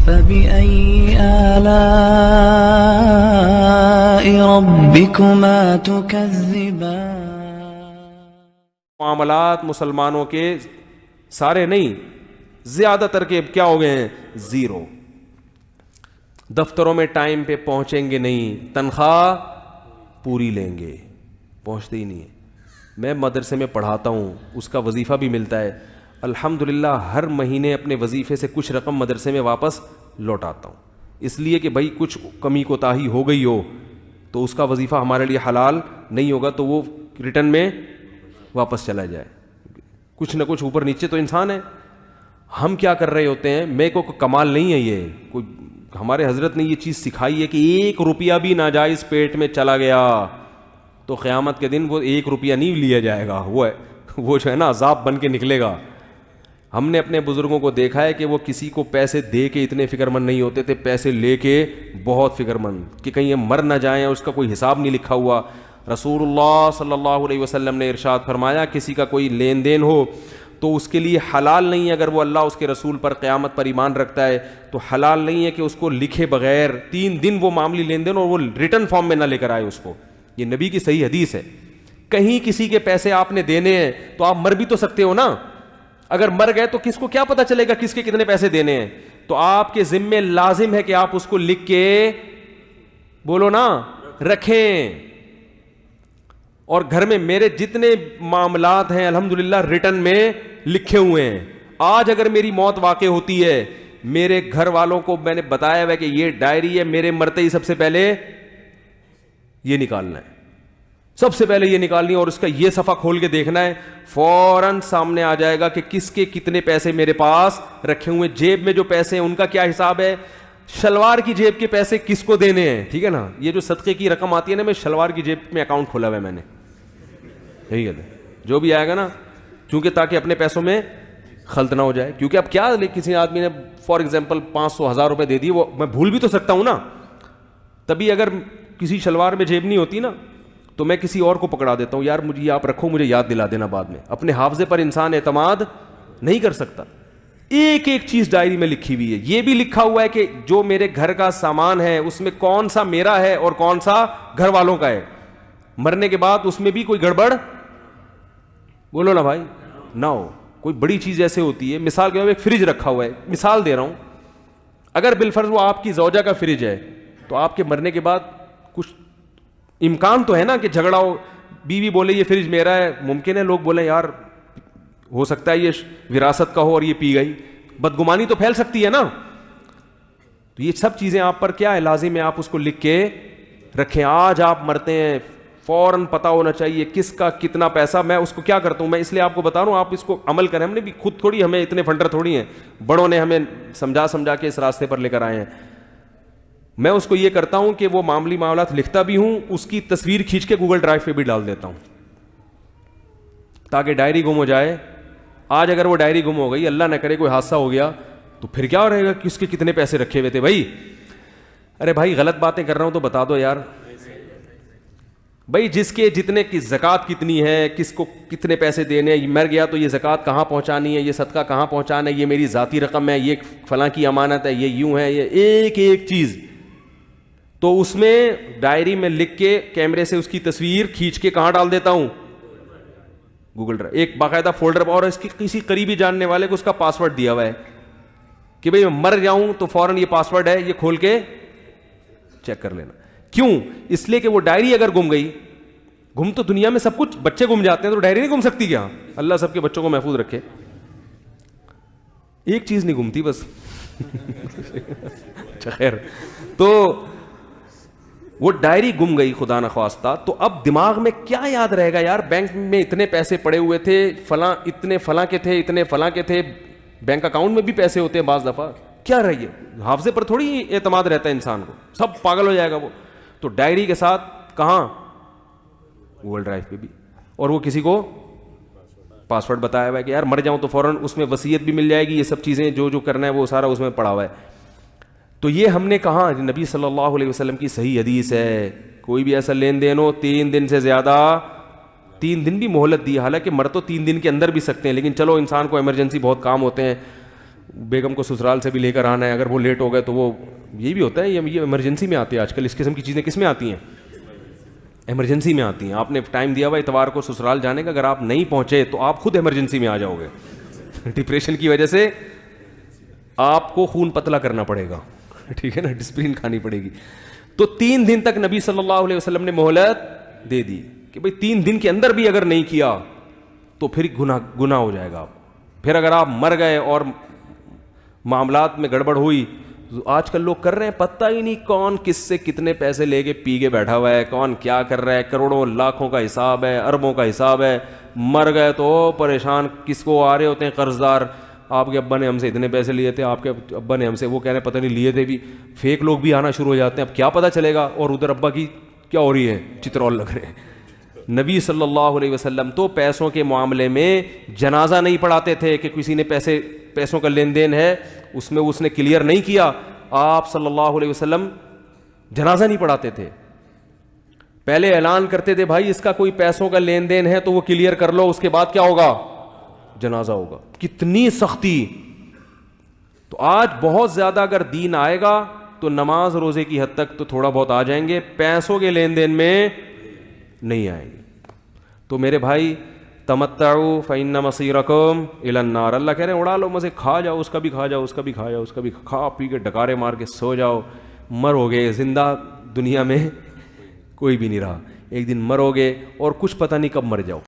فبأي آلاء ربكما تكذبان. معاملات مسلمانوں کے سارے نہیں, زیادہ تر کے کیا ہو گئے ہیں؟ زیرو. دفتروں میں ٹائم پہ پہنچیں گے نہیں, تنخواہ پوری لیں گے, پہنچتے ہی نہیں ہیں. میں مدرسے میں پڑھاتا ہوں, اس کا وظیفہ بھی ملتا ہے الحمدللہ. ہر مہینے اپنے وظیفے سے کچھ رقم مدرسے میں واپس لوٹاتا ہوں, اس لیے کہ بھائی کچھ کمی کوتاہی ہو گئی ہو تو اس کا وظیفہ ہمارے لیے حلال نہیں ہوگا, تو وہ ریٹرن میں واپس چلا جائے. کچھ نہ کچھ اوپر نیچے تو انسان ہے. ہم کیا کر رہے ہوتے ہیں, میں کو کمال نہیں ہے یہ کوئی, ہمارے حضرت نے یہ چیز سکھائی ہے کہ 1 روپیہ بھی ناجائز پیٹ میں چلا گیا تو قیامت کے دن وہ 1 روپیہ نہیں لیا جائے گا, وہ جو ہے نا عذاب بن کے نکلے گا. ہم نے اپنے بزرگوں کو دیکھا ہے کہ وہ کسی کو پیسے دے کے اتنے فکر مند نہیں ہوتے تھے, پیسے لے کے بہت فکر مند کہ کہیں یہ مر نہ جائیں, اس کا کوئی حساب نہیں لکھا ہوا. رسول اللہ صلی اللہ علیہ وسلم نے ارشاد فرمایا کسی کا کوئی لین دین ہو تو اس کے لیے حلال نہیں ہے, اگر وہ اللہ اس کے رسول پر قیامت پر ایمان رکھتا ہے تو حلال نہیں ہے کہ اس کو لکھے بغیر 3 دن وہ معاملی لین دین اور وہ ریٹرن فارم میں نہ لے کر آئے اس کو. یہ نبی کی صحیح حدیث ہے. کہیں کسی کے پیسے آپ نے دینے ہیں تو آپ مر بھی تو سکتے ہو نا, اگر مر گئے تو کس کو کیا پتا چلے گا کس کے کتنے پیسے دینے ہیں, تو آپ کے ذمے لازم ہے کہ آپ اس کو لکھ کے بولو نا رکھیں. اور گھر میں میرے جتنے معاملات ہیں الحمدللہ ریٹرن میں لکھے ہوئے ہیں. آج اگر میری موت واقع ہوتی ہے, میرے گھر والوں کو میں نے بتایا ہوا کہ یہ ڈائری ہے, میرے مرتے ہی سب سے پہلے یہ نکالنا ہے, سب سے پہلے یہ نکالنی ہے, اور اس کا یہ صفحہ کھول کے دیکھنا ہے, فوراً سامنے آ جائے گا کہ کس کے کتنے پیسے میرے پاس رکھے ہوئے. جیب میں جو پیسے ہیں ان کا کیا حساب ہے, شلوار کی جیب کے پیسے کس کو دینے ہیں, ٹھیک ہے نا. یہ جو صدقے کی رقم آتی ہے نا, میں شلوار کی جیب میں اکاؤنٹ کھولا ہوا ہے میں نے, ٹھیک ہے, جو بھی آئے گا نا, کیونکہ تاکہ اپنے پیسوں میں خلط نہ ہو جائے. کیونکہ اب کیا کسی آدمی نے فار ایگزامپل 500-1000 روپے دے دیے, وہ میں بھول بھی تو سکتا ہوں نا. تبھی اگر کسی شلوار میں جیب نہیں ہوتی نا تو میں کسی اور کو پکڑا دیتا ہوں, یار مجھے یہ آپ رکھو, مجھے یاد دلا دینا بعد میں. اپنے حافظے پر انسان اعتماد نہیں کر سکتا. ایک ایک چیز ڈائری میں لکھی ہوئی ہے. یہ بھی لکھا ہوا ہے کہ جو میرے گھر کا سامان ہے اس میں کون سا میرا ہے اور کون سا گھر والوں کا ہے. مرنے کے بعد اس میں بھی کوئی گڑبڑ بولو نا بھائی نہ ہو. کوئی بڑی چیز ایسے ہوتی ہے, مثال کے طور پہ ایک فریج رکھا ہوا ہے, مثال دے رہا ہوں, اگر بالفرض وہ آپ کی زوجہ کا فریج ہے تو آپ کے مرنے کے بعد کچھ امکان تو ہے نا کہ جھگڑا ہو, بیوی بولے یہ فریج میرا ہے, ممکن ہے لوگ بولیں یار ہو سکتا ہے یہ وراثت کا ہو اور یہ پی گئی, بدگمانی تو پھیل سکتی ہے نا. تو یہ سب چیزیں آپ پر کیا ہے, لازم ہے آپ اس کو لکھ کے رکھیں. آج آپ مرتے ہیں فوراً پتہ ہونا چاہیے کس کا کتنا پیسہ. میں اس کو کیا کرتا ہوں, میں اس لیے آپ کو بتا رہا ہوں, آپ اس کو عمل کریں. ہم نے بھی خود تھوڑی, ہمیں اتنے فنڈر تھوڑی ہیں, بڑوں نے ہمیں سمجھا کے اس راستے پر لے کر آئے ہیں. میں اس کو یہ کرتا ہوں کہ وہ معاملات لکھتا بھی ہوں, اس کی تصویر کھینچ کے گوگل ڈرائیو پہ بھی ڈال دیتا ہوں تاکہ ڈائری گم ہو جائے. آج اگر وہ ڈائری گم ہو گئی, اللہ نہ کرے کوئی حادثہ ہو گیا, تو پھر کیا رہے گا کس کے کتنے پیسے رکھے ہوئے تھے. بھائی ارے بھائی غلط باتیں کر رہا ہوں تو بتا دو یار. بھائی جس کے جتنے کی زکوٰۃ کتنی ہے, کس کو کتنے پیسے دینے, مر گیا تو یہ زکوٰۃ کہاں پہنچانی ہے, یہ صدقہ کہاں پہنچانا ہے, یہ میری ذاتی رقم ہے, یہ فلاں کی امانت ہے, یہ یوں ہے, یہ ایک ایک چیز. تو اس میں ڈائری میں لکھ کے کیمرے سے اس کی تصویر کھینچ کے کہاں ڈال دیتا ہوں, گوگل ڈرائیو, ایک باقاعدہ فولڈر. اور اس کی کسی قریبی جاننے والے کو اس کا پاسورڈ دیا ہوا ہے کہ بھئی میں مر جاؤں تو فوراً یہ پاسورڈ ہے, یہ کھول کے چیک کر لینا. کیوں؟ اس لیے کہ وہ ڈائری اگر گم گئی, گم تو دنیا میں سب کچھ, بچے گم جاتے ہیں تو ڈائری نہیں گم سکتی کیا؟ اللہ سب کے بچوں کو محفوظ رکھے. ایک چیز نہیں گمتی بس. خیر, تو وہ ڈائری گم گئی خدا نخواستہ, تو اب دماغ میں کیا یاد رہے گا یار, بینک میں اتنے پیسے پڑے ہوئے تھے, فلاں اتنے فلاں کے تھے, اتنے فلاں کے تھے. بینک اکاؤنٹ میں بھی پیسے ہوتے ہیں بعض دفعہ, کیا رہیے, حافظے پر تھوڑی اعتماد رہتا ہے انسان کو, سب پاگل ہو جائے گا وہ. تو ڈائری کے ساتھ کہاں, گوگل ڈرائیو پہ بھی. اور وہ کسی کو پاسورڈ بتایا ہوا ہے کہ یار مر جاؤں تو فوراً اس میں وصیت بھی مل جائے گی, یہ سب چیزیں جو کرنا ہے وہ سارا اس میں پڑا ہوا ہے. تو یہ ہم نے کہا, نبی صلی اللہ علیہ وسلم کی صحیح حدیث ہے, کوئی بھی ایسا لین دین ہو 3 دن سے زیادہ, 3 دن بھی مہلت دی, حالانکہ مر تو 3 دن کے اندر بھی سکتے ہیں, لیکن چلو انسان کو ایمرجنسی بہت کام ہوتے ہیں, بیگم کو سسرال سے بھی لے کر آنا ہے, اگر وہ لیٹ ہو گئے تو وہ یہ بھی ہوتا ہے, یہ ایمرجنسی میں آتی ہے آج کل. اس قسم کی چیزیں کس میں آتی ہیں؟ ایمرجنسی میں آتی ہیں. آپ نے ٹائم دیا ہوا اتوار کو سسرال جانے کا, اگر آپ نہیں پہنچے تو آپ خود ایمرجنسی میں آ جاؤ گے. ڈپریشن کی وجہ سے آپ کو خون پتلا کرنا پڑے گا, ٹھیک ہے نا, ڈسپلن کھانی پڑے گی. تو 3 دن تک نبی صلی اللہ علیہ وسلم نے مہلت دے دی کہ بھئی 3 دن کے اندر بھی اگر نہیں کیا تو پھر گناہ ہو جائے گا. پھر اگر آپ مر گئے اور معاملات میں گڑبڑ ہوئی, آج کل لوگ کر رہے ہیں پتہ ہی نہیں کون کس سے کتنے پیسے لے کے پی کے بیٹھا ہوا ہے, کون کیا کر رہا ہے, کروڑوں لاکھوں کا حساب ہے, اربوں کا حساب ہے. مر گئے تو پریشان, کس کو آ رہے ہوتے ہیں قرض دار, آپ کے ابا نے ہم سے اتنے پیسے لیے تھے, آپ کے ابا نے ہم سے, وہ کہہ رہے ہیں پتہ نہیں لیے تھے بھی. فیک لوگ بھی آنا شروع ہو جاتے ہیں, اب کیا پتہ چلے گا, اور ادھر ابا کی کیا ہو رہی ہے, چترول لگ رہے ہیں. نبی صلی اللہ علیہ وسلم تو پیسوں کے معاملے میں جنازہ نہیں پڑھاتے تھے کہ کسی نے پیسوں کا لین دین ہے اس میں اس نے کلیئر نہیں کیا, آپ صلی اللہ علیہ وسلم جنازہ نہیں پڑھاتے تھے. پہلے اعلان کرتے تھے بھائی اس کا کوئی پیسوں کا لین دین ہے تو وہ کلیئر کر لو, اس کے بعد کیا ہوگا, جنازہ ہوگا. کتنی سختی. تو آج بہت زیادہ اگر دین آئے گا تو نماز روزے کی حد تک تو تھوڑا بہت آ جائیں گے, پیسوں کے لین دین میں نہیں آئیں گے. تو میرے بھائی تمتعوا فإن مصيركم إلى النار, اللہ کہہ رہے ہیں اڑا لو مزے, کھا جاؤ, اس کا بھی کھا جاؤ, اس کا بھی کھا جاؤ, اس کا بھی کھا پی کے ڈکارے مار کے سو جاؤ. مرو گے, زندہ دنیا میں کوئی بھی نہیں رہا, ایک دن مرو گے اور کچھ پتہ نہیں کب مر جاؤ.